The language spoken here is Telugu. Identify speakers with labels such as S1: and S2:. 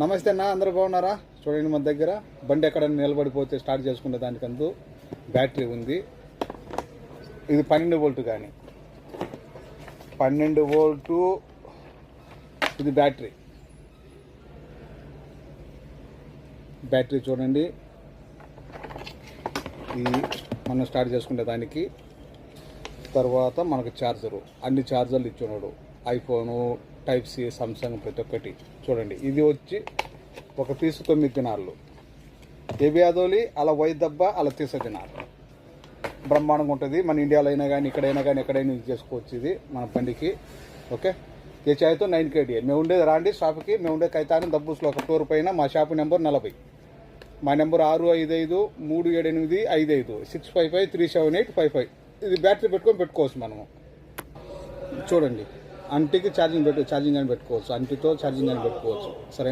S1: నమస్తే అన్న, అందరూ బాగున్నారా? చూడండి, మన దగ్గర బండి ఎక్కడైనా నిలబడిపోతే స్టార్ట్ చేసుకునే దానికందు బ్యాటరీ ఉంది. ఇది 12 వోల్ట్ కానీ 12 వోల్టు ఇది బ్యాటరీ చూడండి. ఇది మనం స్టార్ట్ చేసుకునే దానికి. తర్వాత మనకు ఛార్జరు, అన్ని ఛార్జర్లు ఇచ్చున్నాడు. ఐఫోను, టైప్ సి, సామ్సంగ్, ప్రతి ఒక్కటి చూడండి. ఇది వచ్చి ఒక పీసు 9 దినార్లు. ఏబి అదోలి అలా వైదబ్బ అలా తీసే దినారు. బ్రహ్మాండంగా ఉంటుంది. మన ఇండియాలో అయినా కానీ ఎక్కడైనా యూజ్ చేసుకోవచ్చు ఇది మన బండికి. ఓకే, ఏ చాయ్తో 9 KDA. మేము ఉండేది రాండి షాప్కి. మేము ఉండేది కైతానం దబ్బూస్లో ఒక టూర్ పైన. మా షాప్ నెంబర్ 40. మా నెంబర్ 655-378-55 655-378-55. ఇది బ్యాటరీ పెట్టుకోవచ్చు మనము. చూడండి, అంటికి ఛార్జింగ్ అని పెట్టుకోవచ్చు. అంటితో ఛార్జింగ్ అని పెట్టుకోవచ్చు. సరే.